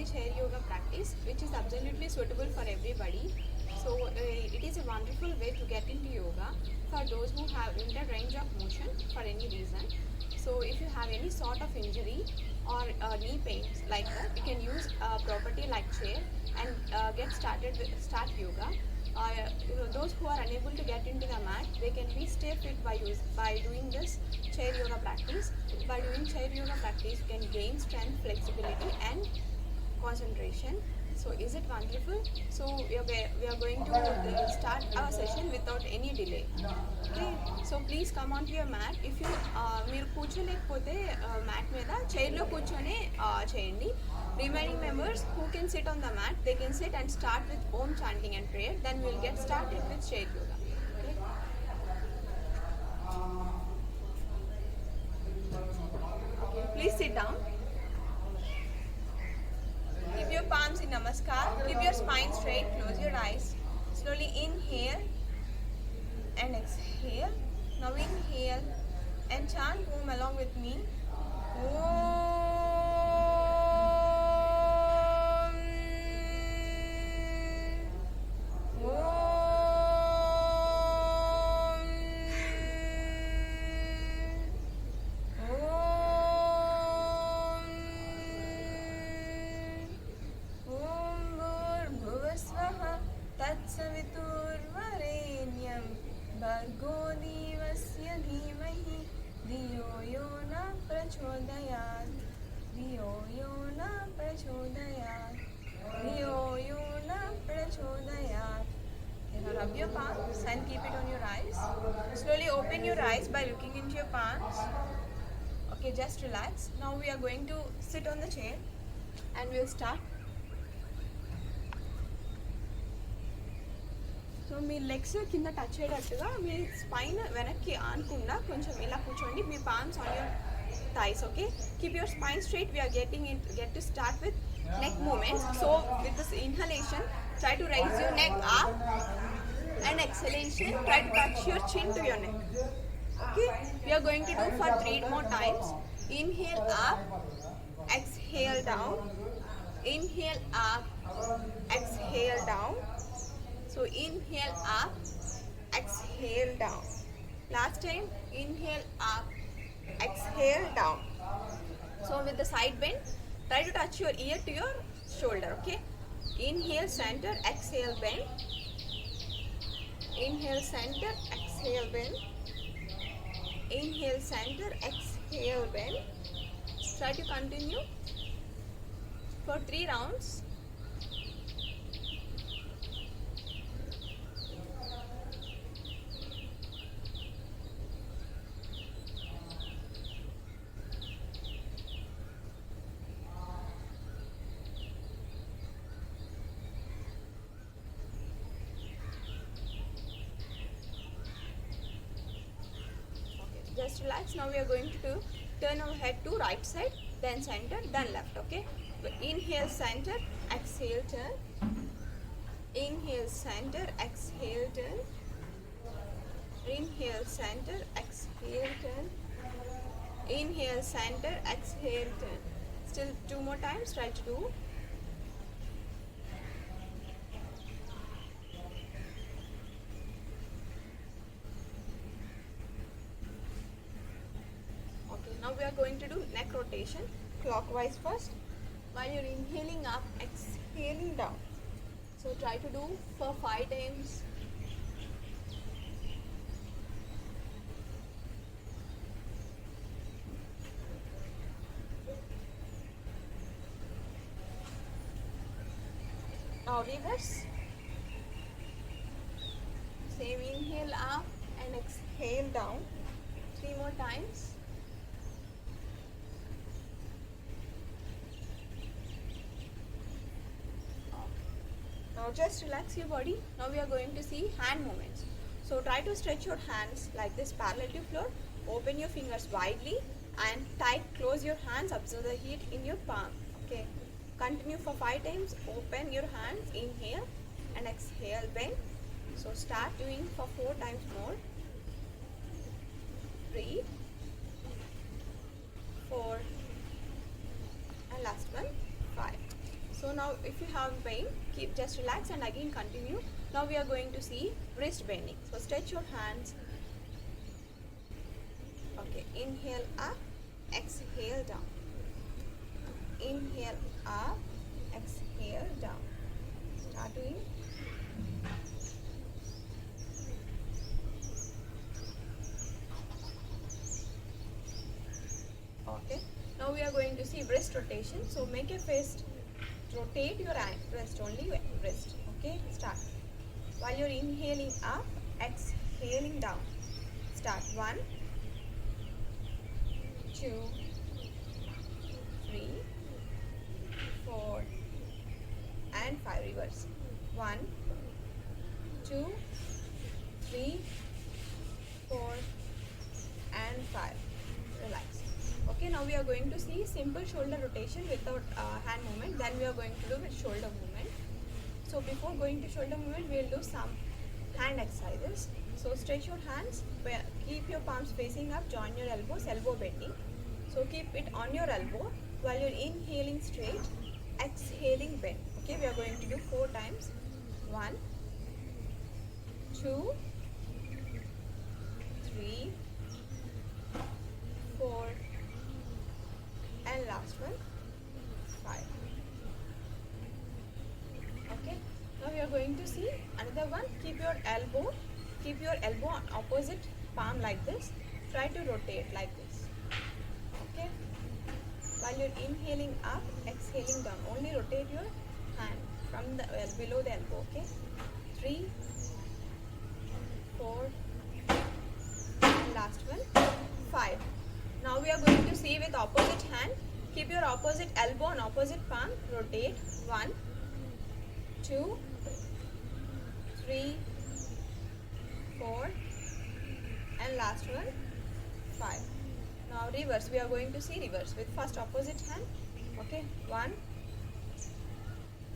the chair yoga practice, which is absolutely suitable for everybody. So it is a wonderful way to get into yoga for those who have limited range of motion for any reason. So if you have any sort of injury or knee pains like that, you can use a property like chair and get started with start yoga. Those who are unable to get into the mat, they can be stay fit by doing this chair yoga practice. By doing chair yoga practice, you can gain strength, flexibility, and concentration. So is it wonderful? So we are going to start our session without any delay. Okay, so please come onto your mat. If you మీరు కూర్చోలేకపోతే mat మీద చైర్లో కూర్చొని చేయండి. Remaining members who can sit on the mat, they can sit and start with Om chanting and prayer. Then we will get started with chair yoga. Okay? Okay, please sit down. Keep your palms in namaskar. Keep your spine straight. Close your eyes. Slowly inhale and exhale. Now inhale and chant Om along with me. Om. तत्सवितुर्वरेण्यं भर्गो देवस्य धीमहि धियो यो न प्रचोदयात् धियो यो न प्रचोदयात् धियो यो न प्रचोदयात्. Now rub your palms and keep it on your eyes. Slowly open your eyes by looking into your palms. Okay, just relax. Now we are going to sit on the chair and we'll start. So మీ legs కింద touch అయ్యేటట్టుగా మీ spine వెనక్కి ఆనకుండా కొంచెం ఇలా కూర్చోండి. మీ palms on your thighs. Okay, keep your spine straight. We're get to start with neck movements. So with this inhalation, try to raise your neck up, and exhalation, try to touch your chin to your neck. Okay, we are going to do for 3 more times. Inhale up, exhale down, inhale up, exhale down. So inhale up, exhale down. Last time, inhale up, exhale down. So with the side bend, try to touch your ear to your shoulder. Okay, inhale center, exhale bend. Inhale center, exhale bend. Inhale center, exhale bend. Try to continue for 3 rounds. Just relax. Now we are going to turn our head to right side, then center, then left. Okay, inhale center, exhale turn. Inhale center, exhale turn. Inhale center, exhale turn. Inhale center, exhale turn. Still 2 more times. Try to do. Now we are going to do neck rotation clockwise first. While you're inhaling up, exhaling down. So try to do for 5 times. Now reverse. Same inhale up and exhale down. 3 more times. Now just relax your body. Now we are going to see hand movements. So try to stretch your hands like this parallel to floor. Open your fingers widely and tight. Close your hands. Observe the heat in your palm. Okay. Continue for 5 times. Open your hands. Inhale and exhale. Bend. So start doing for 4 times more. 3, 4, and last one 5. now if you have pain, keep just relax and again continue. Now we are going to see wrist bending. So stretch your hands. Okay, inhale up, exhale down. Inhale up, exhale down. Start doing. Okay, now we are going to see wrist rotation. So make a fist, rotate your wrist, only wrist. Okay, start. While you're inhaling up, exhaling down. Start. 1, 2, 3, 4, and 5. Reverse. 1, 2, 3, 4, and 5. Relax. Okay, now we are going to see simple shoulder rotation without hand movement. Then we are going to do with shoulder movement. So before going to shoulder movement, we will do some hand exercises. So stretch your hands, keep your palms facing up, join your elbows, elbow bending. So keep it on your elbow while you're inhaling straight, exhaling bend. Okay, we are going to do 4 times. 1, 2, 3, 4, and last one, 5. Okay, now we are going to see another one. Keep your elbow on opposite palm like this. Try to rotate like this. Okay, while you're inhaling up, exhaling down, only rotate your hand from the below the elbow. Okay, 3, 4, and last one, 5. Now we are going to see with opposite hand. Keep your opposite elbow on opposite palm. Rotate. 1, 2, 3, 4, and last one, 5. Now reverse. We are going to see reverse with first opposite hand. Okay. 1,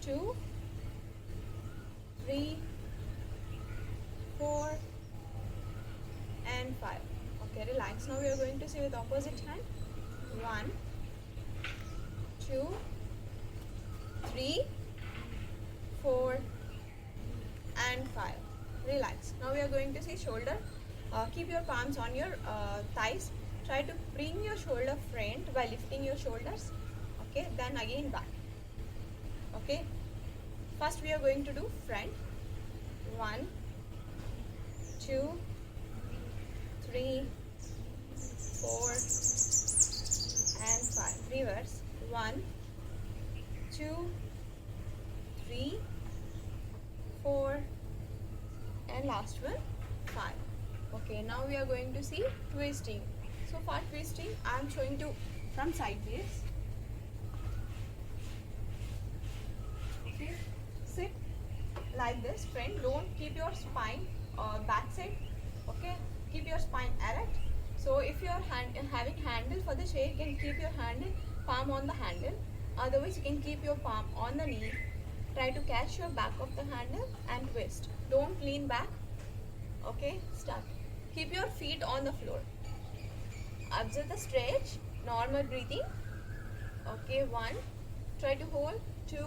2, 3, 4, and 5. Okay, relax. Now we are going to see with opposite hand. 1, 2, 3, 4, and 5. Relax. Now we are going to see shoulder. Keep your palms on your thighs. Try to bring your shoulder front by lifting your shoulders. Okay, then again back. Okay, first we are going to do front. 1, 2, 3, 4, and 5. Reverse. 1, 2, 3, 4, and last one, 5. Okay, now we are going to see twisting. So for twisting, I am showing you from sideways. Okay, sit like this, friend. Don't keep your spine back side. Okay, keep your spine erect. So if you are having handle for the chair, you can keep your palm on the handle. Otherwise, you can keep your palm on the knee. Try to catch your back of the handle and twist. Don't lean back. Okay, start. Keep your feet on the floor. Observe the stretch. Normal breathing. Okay, 1. Try to hold. 2,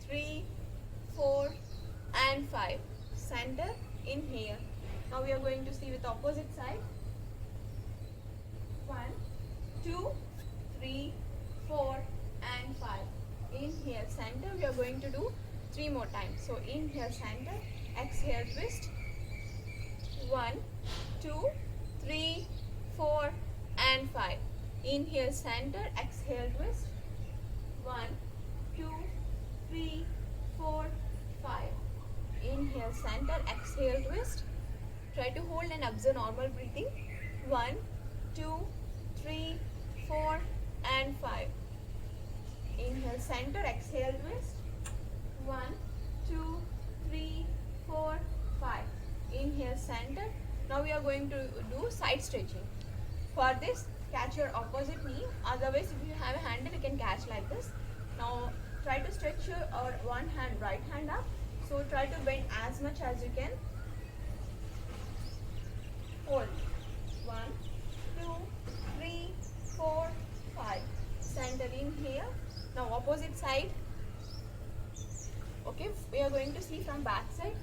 3, 4, and 5. Center. Inhale. Now we are going to see with opposite side. 1, 2, 3, 4, and 5. Inhale, center. We are going to do 3 more times. So inhale, center. Exhale, twist. 1, 2, 3, 4, and 5. Inhale, center. Exhale, twist. 1, 2, 3, 4, 5. Inhale, center. Exhale, twist. Try to hold and observe normal breathing. 1, 2, 3, 4, and 5. Inhale, center. Exhale, twist. 1, 2, 3, 4, 5. Inhale, center. Now we are going to do side stretching. For this, catch your opposite knee. Otherwise, if you have a handle, you can catch like this. Now try to stretch your one hand, right hand up. So try to bend as much as you can. Hold. 1, 2, 3, 4, 5. Center. Inhale. Now opposite side. Okay, we are going to see from back side,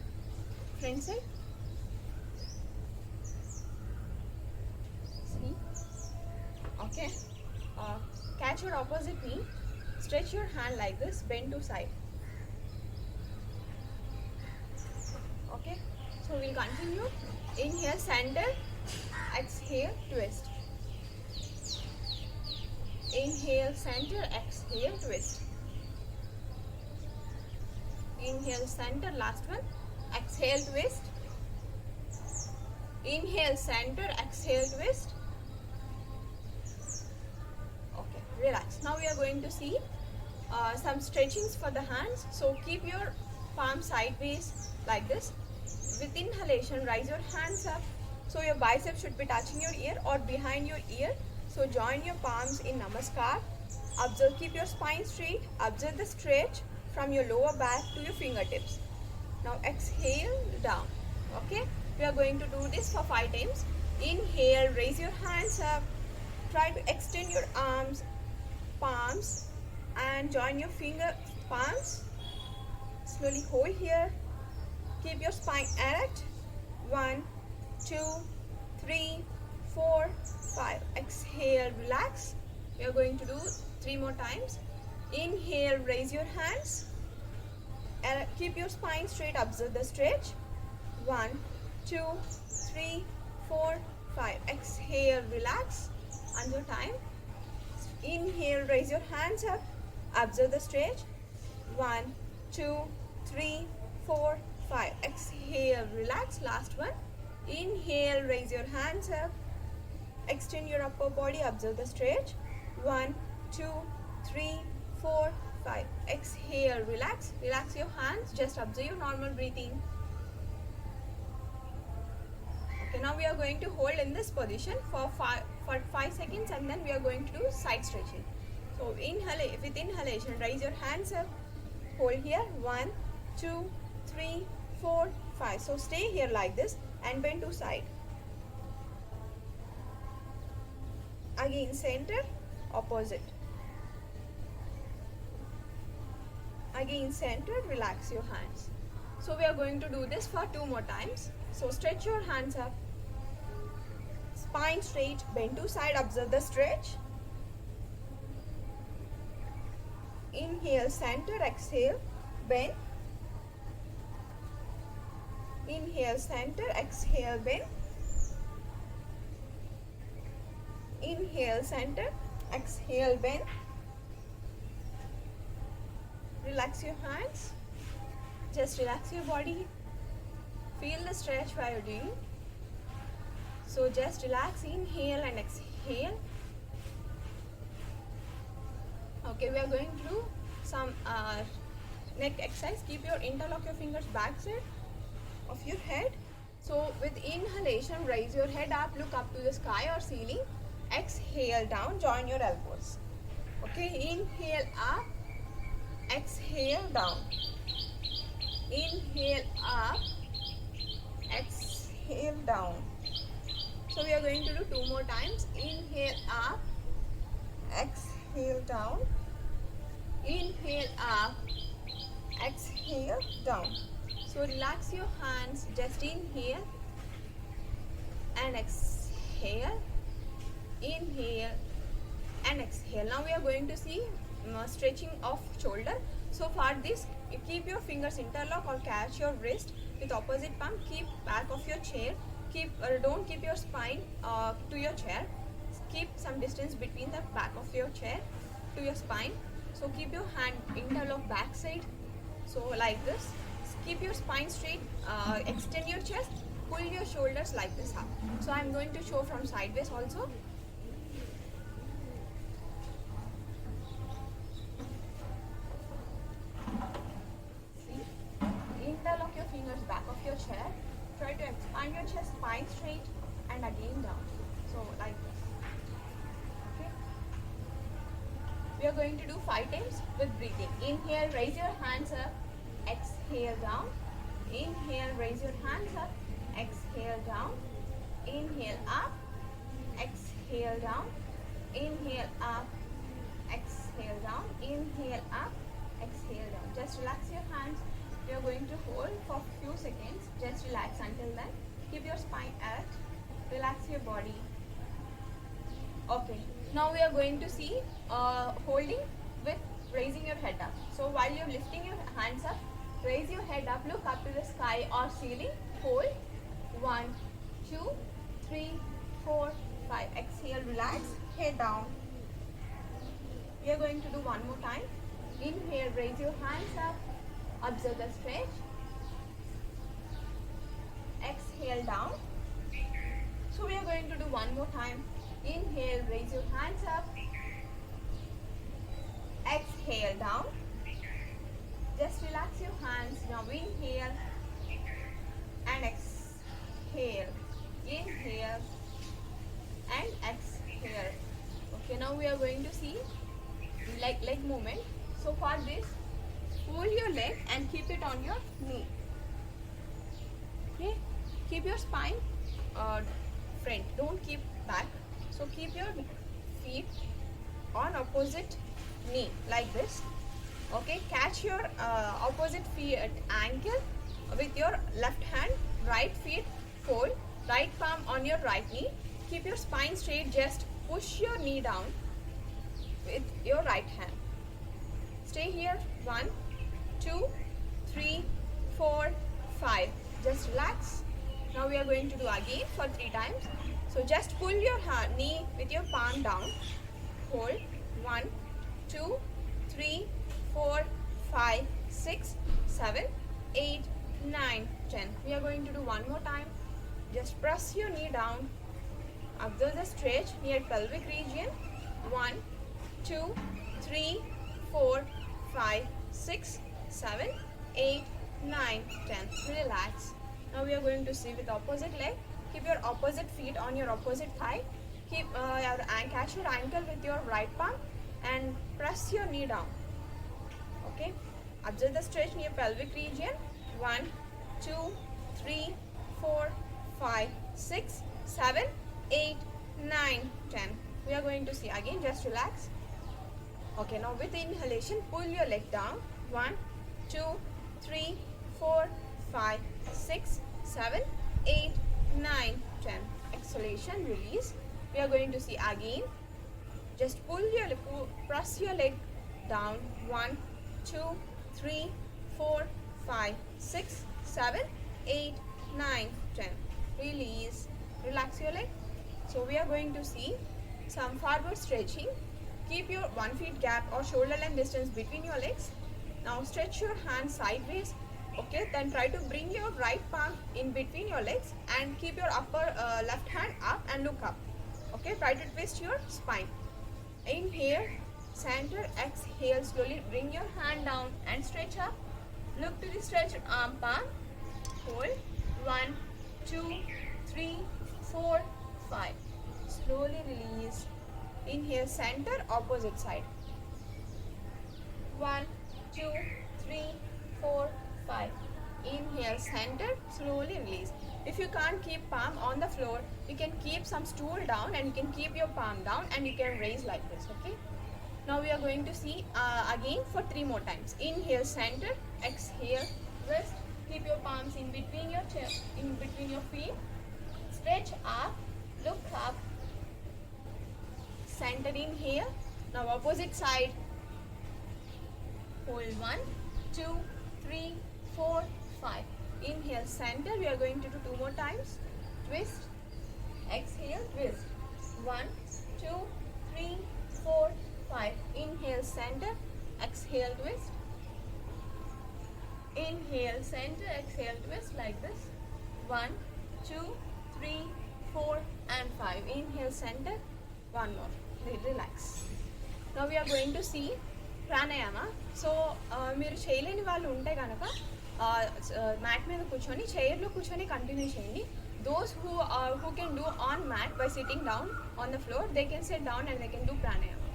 front side. See. Okay. Catch your opposite knee. Stretch your hand like this. Bend to side. Okay. So we'll continue. Inhale, center. Exhale, twist. Inhale, center. Exhale, twist. Inhale, center. Last one. Exhale, twist. Inhale, center. Exhale, twist. Okay, relax. Now we are going to see some stretchings for the hands. So keep your palm sideways like this. With inhalation, raise your hands up. So your biceps should be touching your ear or behind your ear. So join your palms in Namaskar. Observe, keep your spine straight. Observe the stretch from your lower back to your fingertips. Now exhale down. Okay, we are going to do this for 5 times. Inhale, raise your hands up. Try to extend your arms, palms, and join your finger palms. Slowly hold here. Keep your spine erect. 1, 2, 3, 4, 5. Exhale, relax. We are going to do 3 more times. Inhale, raise your hands. Keep your spine straight. Observe the stretch. 1, 2, 3, 4, 5. Exhale, relax. Another time. Inhale, raise your hands up. Observe the stretch. 1, 2, 3, 4, 5. Exhale, relax. Last one. Inhale, raise your hands up. Extend your upper body. Observe the stretch. 1, 2, 3, 4, 5. Exhale, relax. Relax your hands. Just observe your normal breathing. Okay, now we are going to hold in this position for 5 seconds, and then we are going to do side stretching. So inhale, with inhalation, raise your hands up. Hold here. 1, 2, 3, 4, 5. So stay here like this and bend to side. Again, center, opposite. Again, center, relax your hands. So we are going to do this for 2 more times. So stretch your hands up. Spine straight, bend to side, observe the stretch. Inhale, center, exhale, bend. Inhale, center, exhale, bend. Inhale, center, exhale, bend. Relax your hands. Just relax your body. Feel the stretch while you're doing. So just relax, inhale and exhale. Okay, we are going to do some neck exercise. Keep your interlock your fingers back side of your head. So with inhalation, raise your head up, look up to the sky or ceiling. Exhale down, join your elbows. Okay, inhale up, exhale down. Inhale up, exhale down. So we are going to do 2 more times. Inhale up, exhale down. Inhale up, exhale down. So relax your hands, just inhale and exhale. Inhale and exhale. Now we are going to see stretching of shoulder. So for this, you keep your fingers interlock or catch your wrist with opposite palm. Keep back of your chair. Don't keep your spine to your chair. Keep some distance between the back of your chair to your spine. So keep your hand interlock back side. So like this. Keep your spine straight. Extend your chest. Pull your shoulders like this up. So I'm going to show from sideways also. Interlock your fingers back of your chair. Try to expand your chest, spine straight, and again down. So like this. Okay. We are going to do 5 times with breathing. Inhale, raise your hands up. Exhale down. Inhale, raise your hands up. Exhale down. Inhale up. Exhale down. Inhale up. Exhale down. Inhale up. exhale down. Just relax your hands. We are going to hold for few seconds. Just relax until then. Keep your spine erect. Relax your body. Okay. Now we are going to see holding with raising your head up. So while you're lifting your hands up, raise your head up, look up to the sky or ceiling. Hold. 1, 2, 3, 4, 5. Exhale, relax. Head down. We are going to do one more time. Inhale, raise your hands up. Observe the stretch. Exhale down. So we are going to do one more time. Inhale, raise your hands up. Exhale down. Just relax your hands. Now inhale and exhale. Inhale and exhale. Okay, now we are going to see leg movement. So for this, pull your leg and keep it on your knee. Okay, keep your spine front, don't keep back. So keep your feet on opposite knee like this. Okay, catch your opposite feet ankle with your left hand. Right feet fold, right palm on your right knee. Keep your spine straight. Just push your knee down with your right hand. Stay here. 1, 2, 3, 4, 5. Just relax. Now we are going to do again for 3 times. So just pull your knee with your palm down. Hold. 1, 2, 3, 4, 5, 6, 7, 8, 9, 10. We are going to do one more time. Just press your knee down. Observe the stretch near pelvic region. 1, 2, 3, 4, 5, 6, 7, 8, 9, 10. Relax. Now we are going to see with opposite leg. Keep your opposite feet on your opposite thigh. Keep catch your ankle with your right palm and press your knee down. Okay. Observe the stretch near pelvic region. 1, 2, 3, 4, 5, 6, 7, 8, 9, 10. We are going to see again. Just relax. Okay, now with inhalation, pull your leg down. 1, 2, 3, 4, 5, 6, 7, 8, 9, 10. Exhalation, release. We are going to see again. Just press your leg down. 1, 2, 3, 4, 5, 6, 7, 8, 9, 10. Release. Relax your leg. So we are going to see some forward stretching. Keep your 1 foot gap or shoulder length distance between your legs. Now stretch your hands sideways. Okay, then try to bring your right palm in between your legs and keep your upper left hand up and look up. Okay, try to twist your spine. Inhale, center, exhale, slowly bring your hand down and stretch up. Look to the stretched arm palm. Hold. 1, 2, 3, 4, 5. Slowly release. Inhale, center, opposite side. 1, 2, 3, 4, 5. Inhale, center, slowly release. If you can't keep palm on the floor, you can keep some stool down and you can keep your palm down and you can raise like this. Okay. Now we are going to see again for 3 more times. Inhale, center, exhale, rest. Keep your palms in between your chest, in between your feet. Stretch up, look up. Center, inhale. Now opposite side. Hold 1, 2, 3, 4, 5. Inhale, center. We are going to do 2 more times. Twist. Exhale, twist. 1, 2, 3, 4, 5. Inhale, center. Exhale, twist. Inhale, center. Exhale, twist like this. 1, 2, 3, 4 and 5. Inhale, center. One more. Relax. Now we are going to see pranayama. So మీరు చేయలేని వాళ్ళు ఉంటే కనుక mat మీద కూర్చొని చైర్లో కూర్చొని continue చేయండి. Those who can do on mat by sitting down on the floor, they can sit down and they can do pranayama.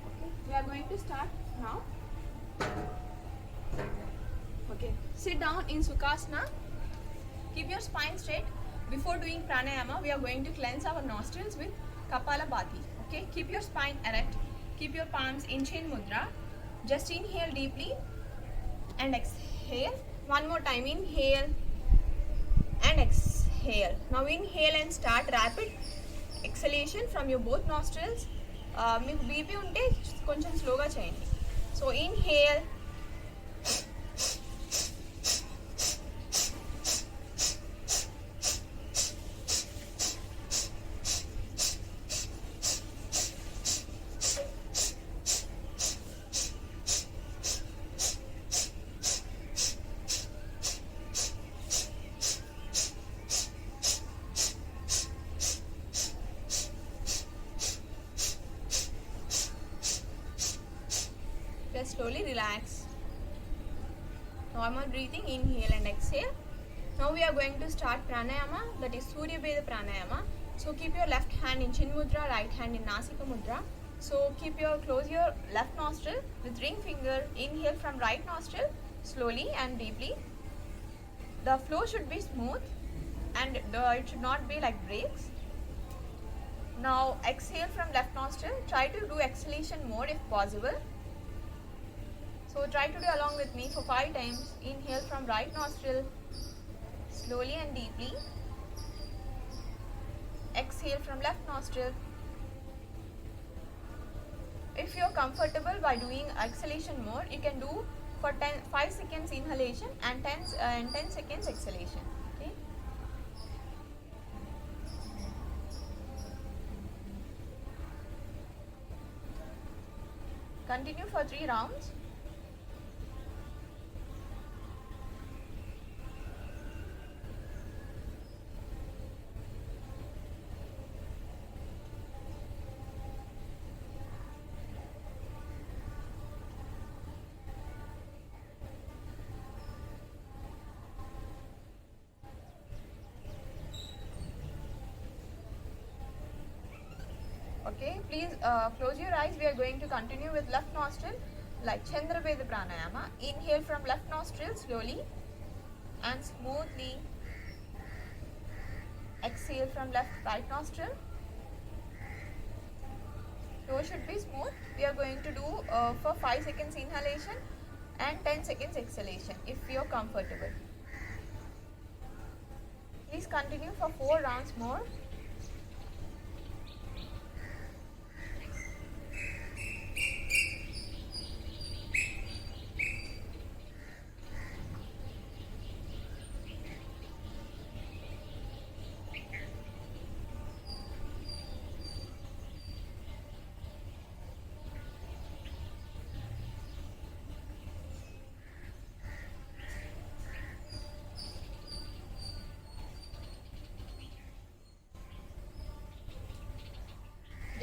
Okay. We are going to start now. Okay. Sit down in Sukhasana. Keep your spine straight. Before doing pranayama, we are going to cleanse our nostrils with Kapalabhati. Okay. Keep your spine erect. Keep your palms in Chin Mudra. Just inhale deeply and exhale. One more time, inhale and exhale. Now inhale and start rapid exhalation from your both nostrils. మీకు BP ఉంటే కొంచెం స్లోగా చేయండి. So inhale, just slowly relax. Normal breathing, inhale and exhale. Now we are going to start pranayama, that is Surya Veda pranayama. So keep your left hand in Chin Mudra, right hand in Nasika Mudra. So close your left nostril with ring finger. Inhale from right nostril slowly and deeply. The flow should be smooth and it should not be like breaks. Now exhale from left nostril. Try to do exhalation mode if possible. So try to do along with me for 5 times. Inhale from right nostril slowly and deeply. Exhale from left nostril. If you are comfortable by doing exhalation mode, you can do for 5 seconds inhalation and 10 seconds exhalation. Okay. Continue for 3 rounds. Okay, please close your eyes. We are going to continue with left nostril like Chandra Veda pranayama. Inhale from left nostril slowly and smoothly. Exhale from right nostril. Flow should be smooth. We are going to do for 5 seconds inhalation and 10 seconds exhalation if you are comfortable. Please continue for 4 rounds more.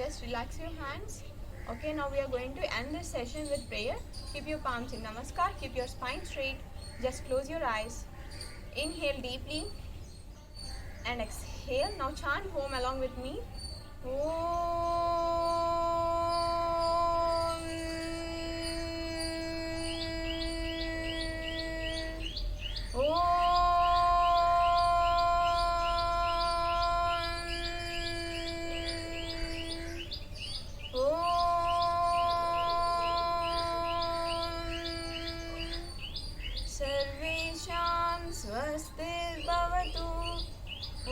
Just relax your hands. Okay, now we are going to end this session with prayer. Keep your palms in Namaskar. Keep your spine straight. Just close your eyes. Inhale deeply and exhale. Now chant Om along with me. Om. स्वस्तिर्भवतु।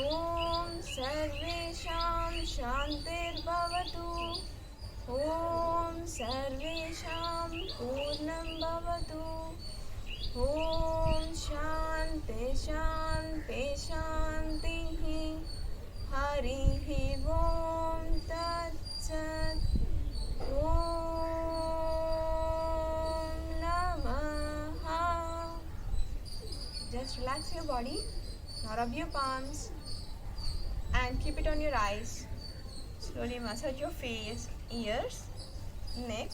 ॐ सर्वेषां शान्तिर्भवतु। ॐ सर्वेषां पूर्णं भवतु। ॐ शान्ति शान्ति शान्तिः। हरिः ॐ तत्सत्। Just relax your body. Now rub your palms and keep it on your eyes. Slowly massage your face, ears, neck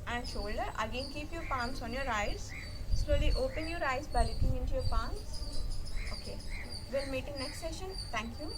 and shoulder. Again keep your palms on your eyes. Slowly open your eyes by looking into your palms. Okay. We'll meet in next session. Thank you.